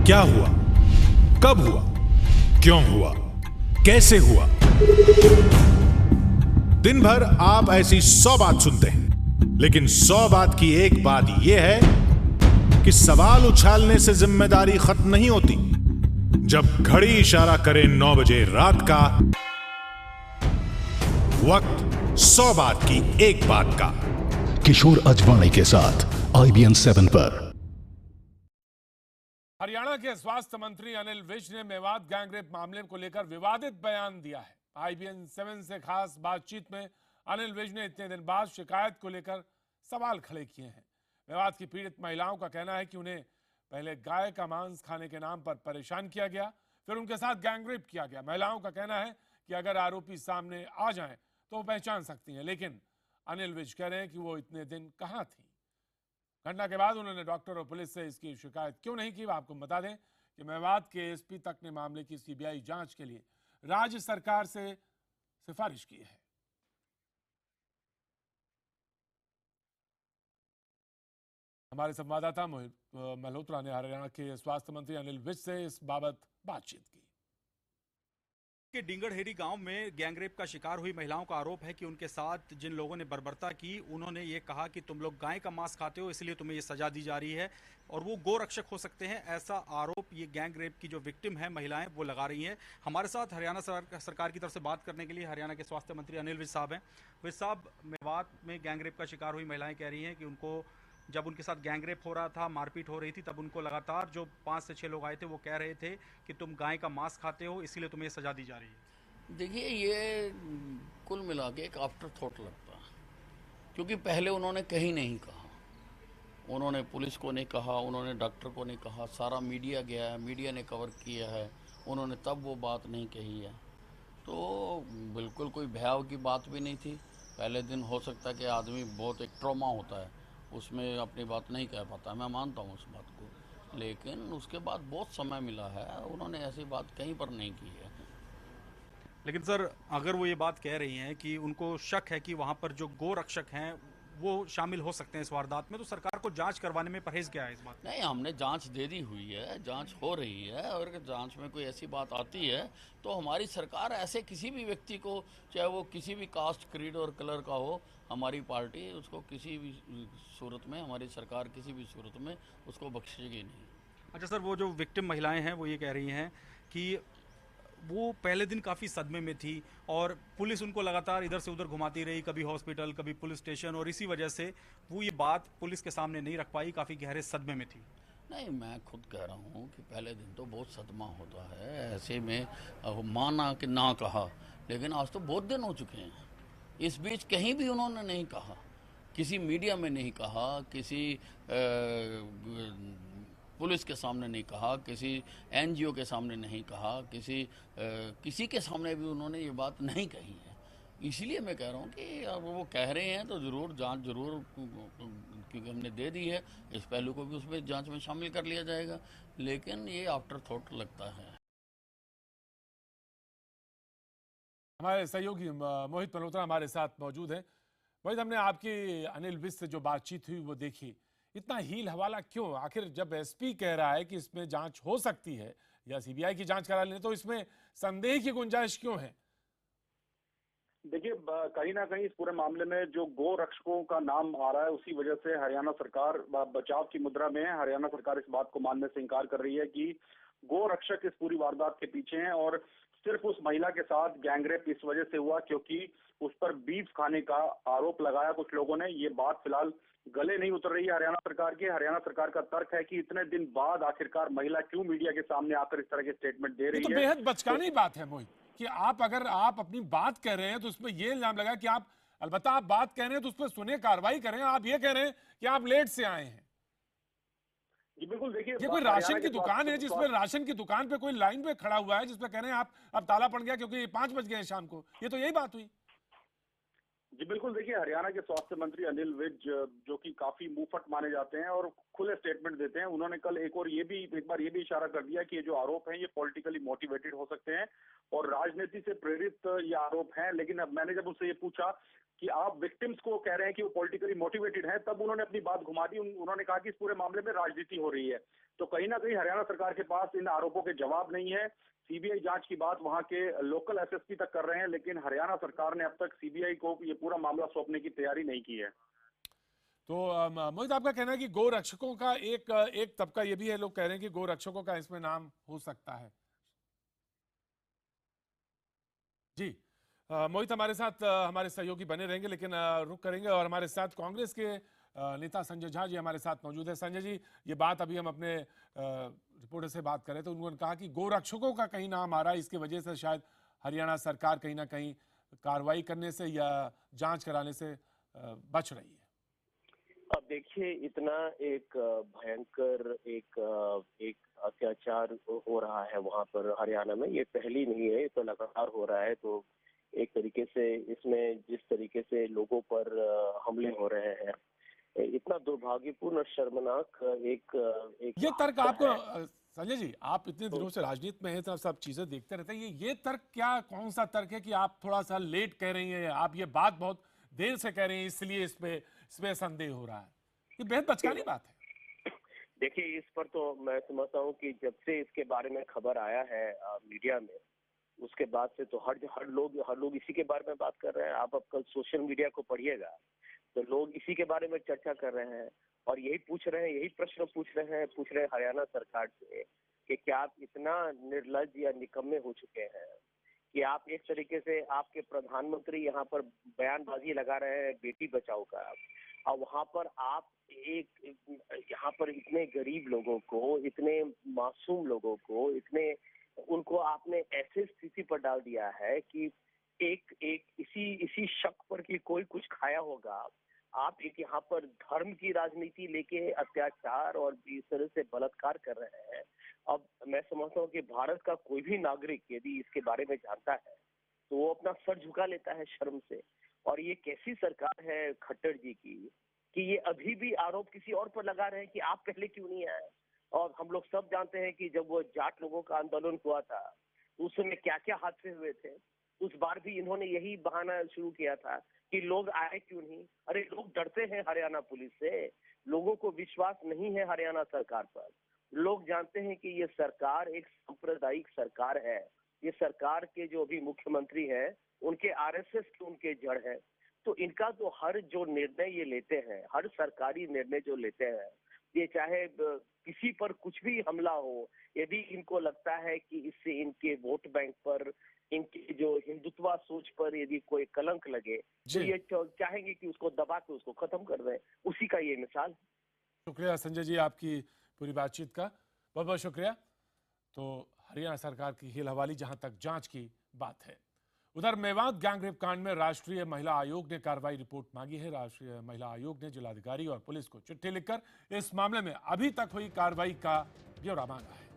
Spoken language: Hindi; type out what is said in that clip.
क्या हुआ, कब हुआ, क्यों हुआ, कैसे हुआ। दिन भर आप ऐसी 100 बात सुनते हैं, लेकिन 100 बात की एक बात यह है कि सवाल उछालने से जिम्मेदारी खत्म नहीं होती। जब घड़ी इशारा करे 9 बजे रात का, वक्त 100 बात की एक बात का। किशोर अजवाणी के साथ IBN 7 पर। हरियाणा के स्वास्थ्य मंत्री अनिल विज ने मेवात गैंगरेप मामले को लेकर विवादित बयान दिया है। IBN 7 से खास बातचीत में अनिल विज ने इतने दिन बाद शिकायत को लेकर सवाल खड़े किए हैं। मेवात की पीड़ित महिलाओं का कहना है कि उन्हें पहले गाय का मांस खाने के नाम पर परेशान किया गया, फिर उनके साथ गैंगरेप किया गया। महिलाओं का कहना है कि अगर आरोपी सामने आ जाएं तो वो पहचान सकती हैं, लेकिन अनिल विज कह रहे हैं कि वो इतने दिन कहां थी। घटना के बाद उन्होंने डॉक्टर और पुलिस से इसकी शिकायत क्यों नहीं की। आपको बता दें कि मेवात के एसपी तक ने मामले की CBI जांच के लिए राज्य सरकार से सिफारिश की है। हमारे संवाददाता मोहित मल्होत्रा ने हरियाणा के स्वास्थ्य मंत्री अनिल विज से इस बाबत बातचीत की। के डिंगड़हेड़ी गांव में गैंगरेप का शिकार हुई महिलाओं का आरोप है कि उनके साथ जिन लोगों ने बर्बरता की, उन्होंने ये कहा कि तुम लोग गाय का मांस खाते हो, इसलिए तुम्हें ये सजा दी जा रही है और वो गोरक्षक हो सकते हैं। ऐसा आरोप ये गैंगरेप की जो विक्टिम है महिलाएं वो लगा रही हैं। हमारे साथ हरियाणा सरकार की तरफ से बात करने के लिए हरियाणा के स्वास्थ्य मंत्री अनिल विज साहब हैं। विज साहब, मेवात में गैंगरेप का शिकार हुई महिलाएं कह रही हैं कि उनको जब उनके साथ गैंगरेप हो रहा था, मारपीट हो रही थी, तब उनको लगातार जो 5 से 6 लोग आए थे वो कह रहे थे कि तुम गाय का मांस खाते हो, इसीलिए तुम्हें सजा दी जा रही है। देखिए, ये कुल मिला के एक आफ्टर थॉट लगता है, क्योंकि पहले उन्होंने कहीं नहीं कहा। उन्होंने पुलिस को नहीं कहा, उन्होंने डॉक्टर को नहीं कहा, सारा मीडिया गया है, मीडिया ने कवर किया है, उन्होंने तब वो बात नहीं कही है। तो बिल्कुल कोई भयाव की बात भी नहीं थी। पहले दिन हो सकता है कि आदमी बहुत एक ट्रॉमा होता है, उसमें अपनी बात नहीं कह पाता, मैं मानता हूँ उस बात को, लेकिन उसके बाद बहुत समय मिला है, उन्होंने ऐसी बात कहीं पर नहीं की है। लेकिन सर, अगर वो ये बात कह रही हैं कि उनको शक है कि वहां पर जो गोरक्षक हैं वो शामिल हो सकते हैं इस वारदात में, तो सरकार को जांच करवाने में परहेज क्या है इस बात? नहीं, हमने जांच दे दी हुई है, जांच हो रही है, और अगर जांच में कोई ऐसी बात आती है तो हमारी सरकार ऐसे किसी भी व्यक्ति को, चाहे वो किसी भी कास्ट, क्रीड और कलर का हो, हमारी पार्टी उसको किसी भी सूरत में, हमारी सरकार किसी भी सूरत में उसको बख्शेगी नहीं। अच्छा सर, वो जो विक्टिम महिलाएं हैं वो ये कह रही हैं कि वो पहले दिन काफ़ी सदमे में थी और पुलिस उनको लगातार इधर से उधर घुमाती रही, कभी हॉस्पिटल, कभी पुलिस स्टेशन, और इसी वजह से वो ये बात पुलिस के सामने नहीं रख पाई, काफ़ी गहरे सदमे में थी। नहीं, मैं खुद कह रहा हूँ कि पहले दिन तो बहुत सदमा होता है, ऐसे में माना कि ना कहा, लेकिन आज तो बहुत दिन हो चुके हैं। इस बीच कहीं भी उन्होंने नहीं कहा, किसी मीडिया में नहीं कहा, किसी पुलिस के सामने नहीं कहा, किसी NGO के सामने नहीं कहा, किसी के सामने भी उन्होंने ये बात नहीं कही है। इसीलिए मैं कह रहा हूँ कि अब वो कह रहे हैं तो ज़रूर जांच ज़रूर, क्योंकि हमने दे दी है, इस पहलू को भी उसमें जांच में शामिल कर लिया जाएगा, लेकिन ये आफ्टर थॉट लगता है। हमारे सहयोगी मोहित मल्होत्रा हमारे साथ मौजूद हैं। मोहित, हमने आपकी अनिल विज से जो बातचीत हुई वो देखी, इतना हील हवाला क्यों? आखिर जब SP कह रहा है कि इसमें जांच हो सकती है या CBI की जांच करा लें, तो इसमें संदेह की गुंजाइश क्यों है? देखिए, कहीं ना कहीं इस पूरे मामले में जो गो रक्षकों का नाम आ रहा है, उसी वजह से हरियाणा सरकार बचाव की मुद्रा में है। हरियाणा सरकार इस बात को मानने से इनकार कर रही है कि गो रक्षक इस पूरी वारदात के पीछे हैं, और सिर्फ उस महिला के साथ गैंगरेप इस वजह से हुआ क्योंकि उस पर बीफ खाने का आरोप लगाया कुछ लोगों ने। ये बात फिलहाल गले नहीं उतर रही है हरियाणा सरकार के। हरियाणा सरकार का तर्क है कि इतने दिन बाद आखिरकार महिला क्यों मीडिया के सामने आकर इस तरह के स्टेटमेंट दे रही है। ये तो बेहद बचकानी बात है मोहित, कि अगर आप अपनी बात कह रहे हैं तो उसमें ये इल्जाम लगा कि आप, अलबत्ता आप बात कह रहे हैं तो उस पर सुने, कार्रवाई करें। आप ये कह रहे हैं कि आप लेट से आए हैं। जी बिल्कुल, देखिए, ये कोई राशन की दुकान है जिसमें राशन की दुकान पे कोई लाइन पे खड़ा हुआ है, जिसपे कह रहे हैं आप अब ताला पड़ गया क्योंकि 5 बज गए हैं शाम को। ये तो यही बात हुई। जी बिल्कुल, देखिए, हरियाणा के स्वास्थ्य मंत्री अनिल विज, जो कि काफी मुंहफट माने जाते हैं और खुले स्टेटमेंट देते हैं, उन्होंने कल एक बार ये भी इशारा कर दिया कि ये जो आरोप हैं ये पॉलिटिकली मोटिवेटेड हो सकते हैं और राजनीति से प्रेरित ये आरोप हैं। लेकिन अब मैंने जब उससे ये पूछा कि आप विक्टिम्स को कह रहे हैं कि वो पॉलिटिकली मोटिवेटेड है, तब उन्होंने अपनी बात घुमा दी। उन्होंने कहा कि इस पूरे मामले में राजनीति हो रही है। तो कहीं ना कहीं हरियाणा सरकार के पास इन आरोपों के जवाब नहीं है। सीबीआई जांच की बात वहां के लोकल एसएसपी तक कर रहे हैं, लेकिन हरियाणा सरकार ने अब तक सीबीआई को ये पूरा मामला सौंपने की तैयारी नहीं की है। तो मोहित, आपका कहना है कि गो रक्षकों का एक तबका ये भी है, लोग कह रहे हैं कि गो रक्षकों का इसमें नाम हो सकता है। जी, मोहित हमारे साथ हमारे सहयोगी बने रहेंगे, लेकिन रुक करेंगे और हमारे साथ कांग्रेस के नेता संजय झा जी हमारे साथ मौजूद है। संजय जी, ये बात अभी हम अपने रिपोर्टर से बात कर रहे थे, उन्होंने कहा कि गो रक्षकों का कहीं नाम आ रहा है, इसकी वजह से शायद हरियाणा सरकार कहीं ना कहीं कार्रवाई करने से या जांच कराने से बच रही है। अब देखिए, इतना एक भयंकर एक अत्याचार हो रहा है वहां पर हरियाणा में, ये पहली नहीं है, ये तो लगातार हो रहा है। तो एक तरीके से इसमें जिस तरीके से लोगों पर हमले हो रहे हैं, इतना दुर्भाग्यपूर्ण और शर्मनाक एक ये तर्क आपको संजय जी, आप इतने दिनों से राजनीति में हैं, तो सब चीजें देखते रहते हैं, ये तर्क क्या, कौन सा तर्क है कि आप थोड़ा सा लेट कह रही हैं, आप ये बात बहुत देर से कह रहे हैं, इसलिए इसमें संदेह हो रहा है? ये बेहद बचकानी बात है। देखिए, इस पर तो मैं समझता हूँ कि जब से इसके बारे में खबर आया है मीडिया में, उसके बाद से तो हर लोग इसी के बारे में बात कर रहे हैं। आप अब कल सोशल मीडिया को पढ़िएगा तो लोग इसी के बारे में चर्चा कर रहे हैं और यही प्रश्न पूछ रहे हैं हरियाणा सरकार से कि क्या आप इतना निर्लज्ज या निकम्मे हो चुके हैं कि आप एक तरीके से, आपके प्रधानमंत्री यहाँ पर बयानबाजी लगा रहे हैं बेटी बचाओ का, और वहां पर आप यहाँ पर इतने गरीब लोगों को, इतने मासूम लोगों को, उनको आपने ऐसे स्थिति पर डाल दिया है कि इसी शक पर कि कोई कुछ खाया होगा, आप एक यहाँ पर धर्म की राजनीति लेके अत्याचार और इस तरह से बलात्कार कर रहे हैं। अब मैं समझता हूँ कि भारत का कोई भी नागरिक यदि इसके बारे में जानता है तो वो अपना सर झुका लेता है शर्म से। और ये कैसी सरकार है खट्टर जी की कि ये अभी भी आरोप किसी और पर लगा रहे हैं कि आप पहले क्यों नहीं आए। और हम लोग सब जानते हैं कि जब वो जाट लोगों का आंदोलन हुआ था उस समय क्या क्या हादसे हुए थे। उस बार भी इन्होंने यही बहाना शुरू किया था कि लोग आए क्यों नहीं। अरे लोग डरते हैं हरियाणा पुलिस से, लोगों को विश्वास नहीं है हरियाणा सरकार पर। लोग जानते हैं कि ये सरकार एक सांप्रदायिक सरकार है। ये सरकार के जो अभी मुख्यमंत्री हैं उनके आरएसएस के उनके जड़ है। तो इनका तो हर जो निर्णय ये लेते हैं, हर सरकारी निर्णय जो लेते हैं, ये चाहे किसी पर कुछ भी हमला हो, यदि इनको लगता है कि इससे इनके वोट बैंक पर, इनकी जो हिंदुत्व सोच पर यदि कोई कलंक लगे तो ये चाहेंगे कि उसको दबा के उसको खत्म कर दें। उसी का ये मिसाल। शुक्रिया संजय जी आपकी पूरी बातचीत का, बहुत बहुत शुक्रिया। तो हरियाणा सरकार की हिल हवाली जहां तक जांच की बात है। उधर मेवात गैंगरेप कांड में राष्ट्रीय महिला आयोग ने कार्रवाई रिपोर्ट मांगी है। राष्ट्रीय महिला आयोग ने जिलाधिकारी और पुलिस को चिट्ठी लिखकर इस मामले में अभी तक हुई कार्रवाई का ब्यौरा मांगा है।